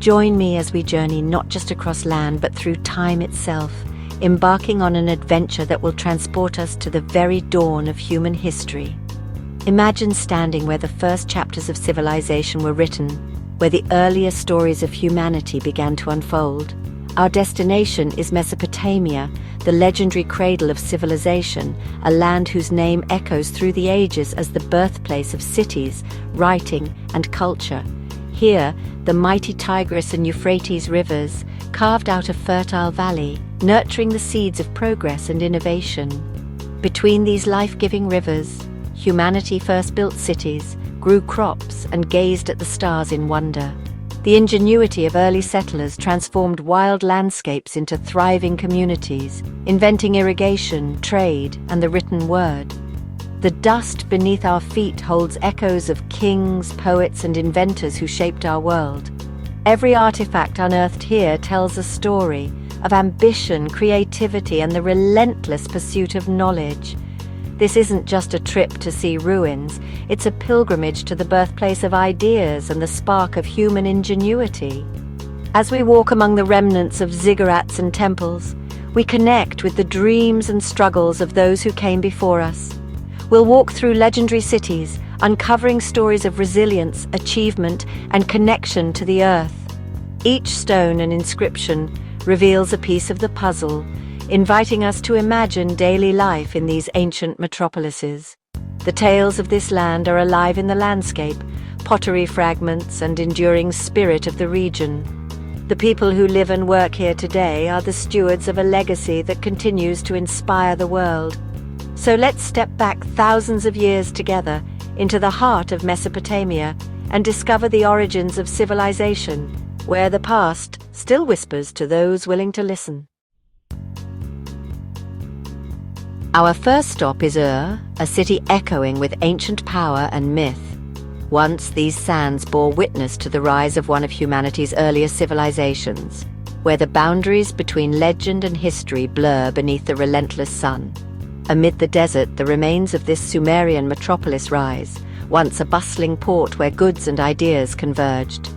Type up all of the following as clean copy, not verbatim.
Join me as we journey not just across land but through time itself, embarking on an adventure that will transport us to the very dawn of human history. Imagine standing where the first chapters of civilization were written, where the earliest stories of humanity began to unfold. Our destination is Mesopotamia, the legendary cradle of civilization, a land whose name echoes through the ages as the birthplace of cities, writing, and culture. Here, the mighty Tigris and Euphrates rivers carved out a fertile valley, nurturing the seeds of progress and innovation. Between these life-giving rivers, humanity first built cities, grew crops, and gazed at the stars in wonder. The ingenuity of early settlers transformed wild landscapes into thriving communities, inventing irrigation, trade, and the written word. The dust beneath our feet holds echoes of kings, poets, and inventors who shaped our world. Every artifact unearthed here tells a story of ambition, creativity, and the relentless pursuit of knowledge. This isn't just a trip to see ruins, it's a pilgrimage to the birthplace of ideas and the spark of human ingenuity. As we walk among the remnants of ziggurats and temples, we connect with the dreams and struggles of those who came before us. We'll walk through legendary cities, uncovering stories of resilience, achievement, and connection to the earth. Each stone and inscription reveals a piece of the puzzle, inviting us to imagine daily life in these ancient metropolises. The tales of this land are alive in the landscape, pottery fragments, and enduring spirit of the region. The people who live and work here today are the stewards of a legacy that continues to inspire the world. So let's step back thousands of years together into the heart of Mesopotamia and discover the origins of civilization, where the past still whispers to those willing to listen. Our first stop is Ur, a city echoing with ancient power and myth. Once these sands bore witness to the rise of one of humanity's earliest civilizations, where the boundaries between legend and history blur beneath the relentless sun. Amid the desert, the remains of this Sumerian metropolis rise, once a bustling port where goods and ideas converged.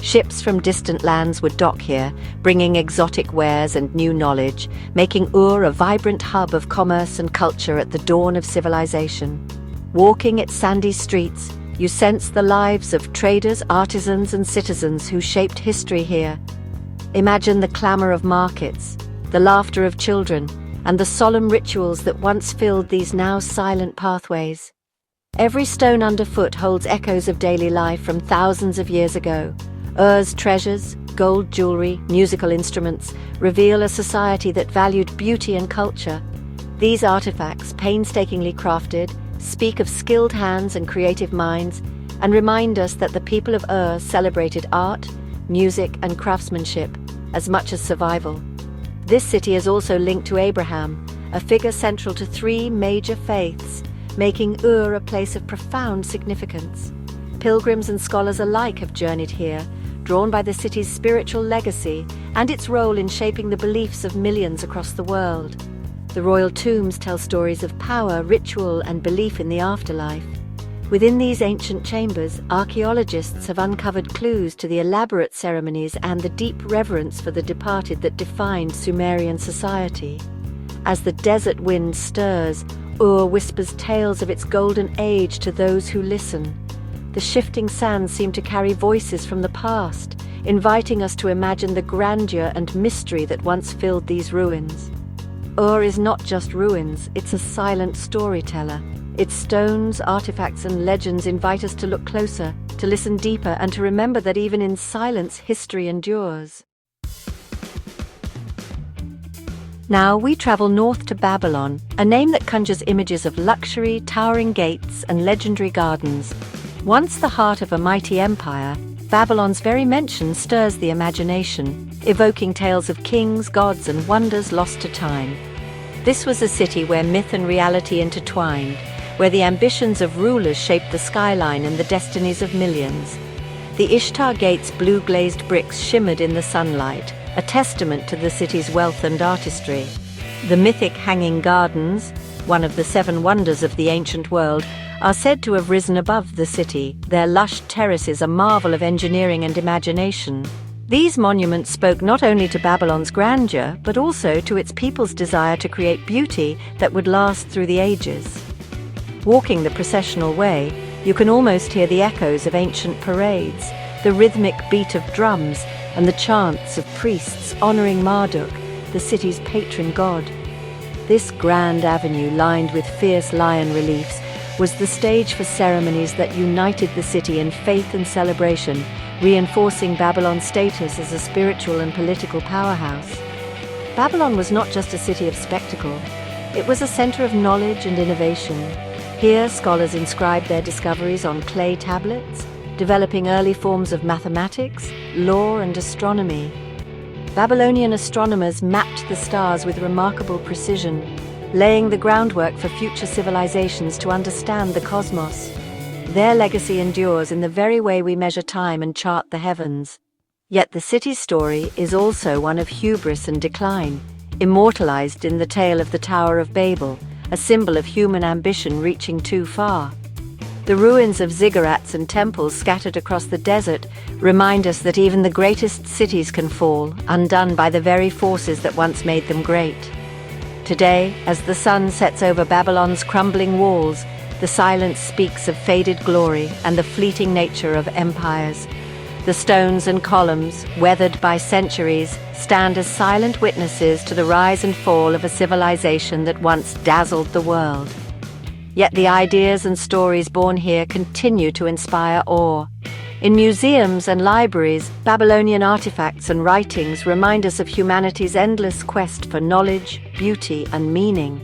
Ships from distant lands would dock here, bringing exotic wares and new knowledge, making Ur a vibrant hub of commerce and culture at the dawn of civilization. Walking its sandy streets, you sense the lives of traders, artisans, and citizens who shaped history here. Imagine the clamor of markets, the laughter of children, and the solemn rituals that once filled these now silent pathways. Every stone underfoot holds echoes of daily life from thousands of years ago. Ur's treasures, gold jewelry, musical instruments, reveal a society that valued beauty and culture. These artifacts, painstakingly crafted, speak of skilled hands and creative minds, and remind us that the people of Ur celebrated art, music, and craftsmanship as much as survival. This city is also linked to Abraham, a figure central to three major faiths, making Ur a place of profound significance. Pilgrims and scholars alike have journeyed here, drawn by the city's spiritual legacy and its role in shaping the beliefs of millions across the world. The royal tombs tell stories of power, ritual, and belief in the afterlife. Within these ancient chambers, archaeologists have uncovered clues to the elaborate ceremonies and the deep reverence for the departed that defined Sumerian society. As the desert wind stirs, Ur whispers tales of its golden age to those who listen. The shifting sands seem to carry voices from the past, inviting us to imagine the grandeur and mystery that once filled these ruins. Ur is not just ruins, it's a silent storyteller. Its stones, artifacts, and legends invite us to look closer, to listen deeper, and to remember that even in silence, history endures. Now we travel north to Babylon, a name that conjures images of luxury, towering gates, and legendary gardens. Once the heart of a mighty empire, Babylon's very mention stirs the imagination, evoking tales of kings, gods, and wonders lost to time. This was a city where myth and reality intertwined, where the ambitions of rulers shaped the skyline and the destinies of millions. The Ishtar Gate's blue-glazed bricks shimmered in the sunlight, a testament to the city's wealth and artistry. The mythic Hanging Gardens, one of the 7 wonders of the ancient world, are said to have risen above the city, their lush terraces a marvel of engineering and imagination. These monuments spoke not only to Babylon's grandeur, but also to its people's desire to create beauty that would last through the ages. Walking the processional way, you can almost hear the echoes of ancient parades, the rhythmic beat of drums, and the chants of priests honoring Marduk, the city's patron god. This grand avenue, lined with fierce lion reliefs, was the stage for ceremonies that united the city in faith and celebration, reinforcing Babylon's status as a spiritual and political powerhouse. Babylon was not just a city of spectacle, it was a center of knowledge and innovation. Here, scholars inscribed their discoveries on clay tablets, developing early forms of mathematics, law, and astronomy. Babylonian astronomers mapped the stars with remarkable precision, laying the groundwork for future civilizations to understand the cosmos. Their legacy endures in the very way we measure time and chart the heavens. Yet the city's story is also one of hubris and decline, immortalized in the tale of the Tower of Babel, a symbol of human ambition reaching too far. The ruins of ziggurats and temples scattered across the desert remind us that even the greatest cities can fall, undone by the very forces that once made them great. Today, as the sun sets over Babylon's crumbling walls, the silence speaks of faded glory and the fleeting nature of empires. The stones and columns, weathered by centuries, stand as silent witnesses to the rise and fall of a civilization that once dazzled the world. Yet the ideas and stories born here continue to inspire awe. In museums and libraries, Babylonian artifacts and writings remind us of humanity's endless quest for knowledge, beauty, and meaning.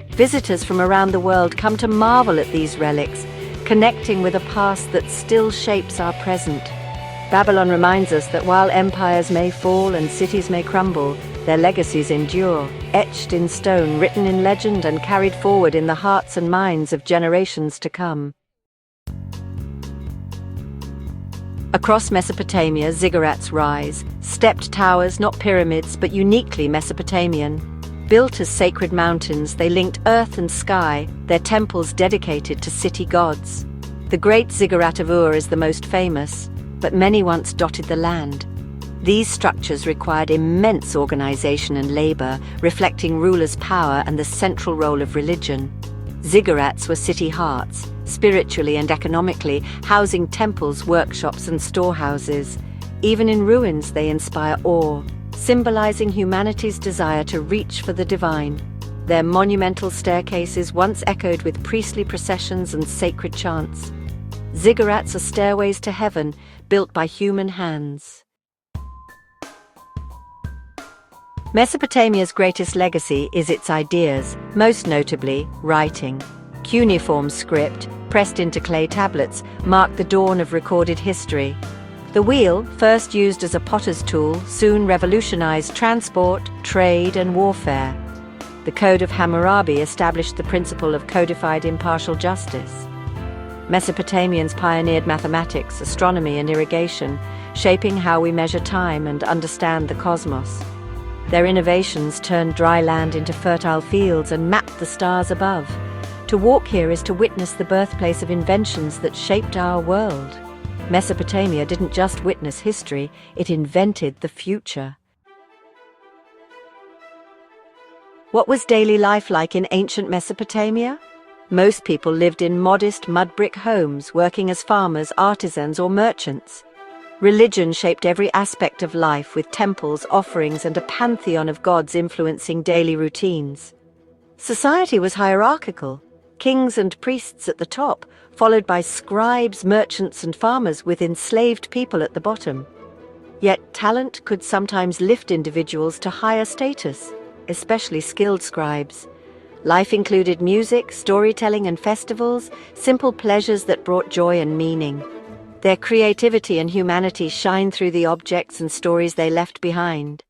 Visitors from around the world come to marvel at these relics, connecting with a past that still shapes our present. Babylon reminds us that while empires may fall and cities may crumble, their legacies endure, etched in stone, written in legend, and carried forward in the hearts and minds of generations to come. Across Mesopotamia, ziggurats rise, stepped towers, not pyramids, but uniquely Mesopotamian. Built as sacred mountains, they linked earth and sky, their temples dedicated to city gods. The great ziggurat of Ur is the most famous, but many once dotted the land. These structures required immense organization and labor, reflecting rulers' power and the central role of religion. Ziggurats were city hearts, spiritually and economically, housing temples, workshops, and storehouses. Even in ruins, they inspire awe, symbolizing humanity's desire to reach for the divine. Their monumental staircases once echoed with priestly processions and sacred chants. Ziggurats are stairways to heaven, built by human hands. Mesopotamia's greatest legacy is its ideas, most notably writing. Cuneiform script, pressed into clay tablets, marked the dawn of recorded history. The wheel, first used as a potter's tool, soon revolutionized transport, trade, and warfare. The Code of Hammurabi established the principle of codified impartial justice. Mesopotamians pioneered mathematics, astronomy, and irrigation, shaping how we measure time and understand the cosmos. Their innovations turned dry land into fertile fields and mapped the stars above. To walk here is to witness the birthplace of inventions that shaped our world. Mesopotamia didn't just witness history, it invented the future. What was daily life like in ancient Mesopotamia? Most people lived in modest mud brick homes, working as farmers, artisans, or merchants. Religion shaped every aspect of life, with temples, offerings, and a pantheon of gods influencing daily routines. Society was hierarchical, kings and priests at the top, followed by scribes, merchants, and farmers, with enslaved people at the bottom. Yet talent could sometimes lift individuals to higher status, especially skilled scribes. Life included music, storytelling, and festivals, simple pleasures that brought joy and meaning. Their creativity and humanity shine through the objects and stories they left behind.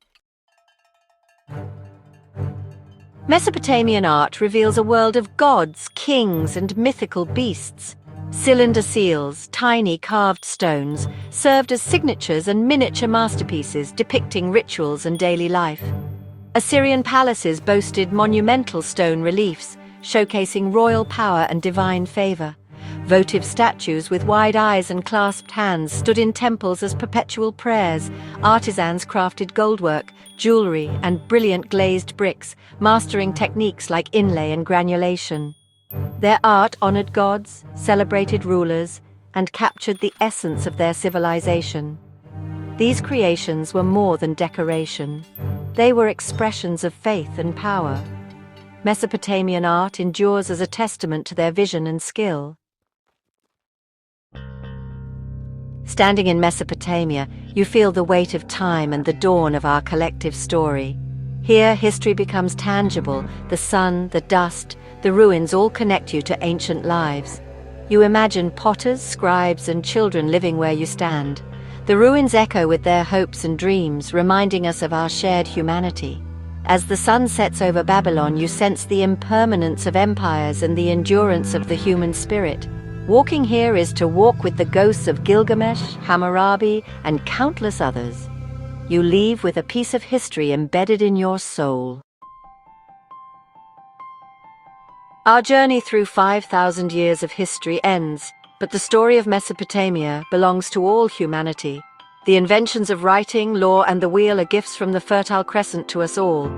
Mesopotamian art reveals a world of gods, kings, and mythical beasts. Cylinder seals, tiny carved stones, served as signatures and miniature masterpieces depicting rituals and daily life. Assyrian palaces boasted monumental stone reliefs, showcasing royal power and divine favor, Votive statues with wide eyes and clasped hands stood in temples as perpetual prayers. Artisans crafted goldwork, jewelry, and brilliant glazed bricks, mastering techniques like inlay and granulation. Their art honored gods, celebrated rulers, and captured the essence of their civilization. These creations were more than decoration. They were expressions of faith and power. Mesopotamian art endures as a testament to their vision and skill. Standing in Mesopotamia, you feel the weight of time and the dawn of our collective story. Here, history becomes tangible. The sun, the dust, the ruins all connect you to ancient lives. You imagine potters, scribes, and children living where you stand. The ruins echo with their hopes and dreams, reminding us of our shared humanity. As the sun sets over Babylon, you sense the impermanence of empires and the endurance of the human spirit. Walking here is to walk with the ghosts of Gilgamesh, Hammurabi, and countless others. You leave with a piece of history embedded in your soul. Our journey through 5,000 years of history ends, but the story of Mesopotamia belongs to all humanity. The inventions of writing, law, and the wheel are gifts from the Fertile Crescent to us all.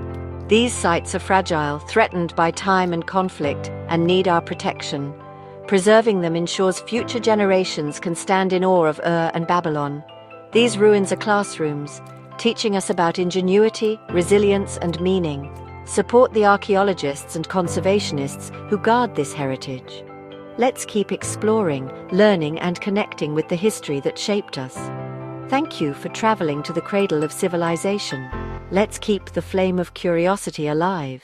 These sites are fragile, threatened by time and conflict, and need our protection. Preserving them ensures future generations can stand in awe of Ur and Babylon. These ruins are classrooms, teaching us about ingenuity, resilience, and meaning. Support the archaeologists and conservationists who guard this heritage. Let's keep exploring, learning, and connecting with the history that shaped us. Thank you for traveling to the cradle of civilization. Let's keep the flame of curiosity alive.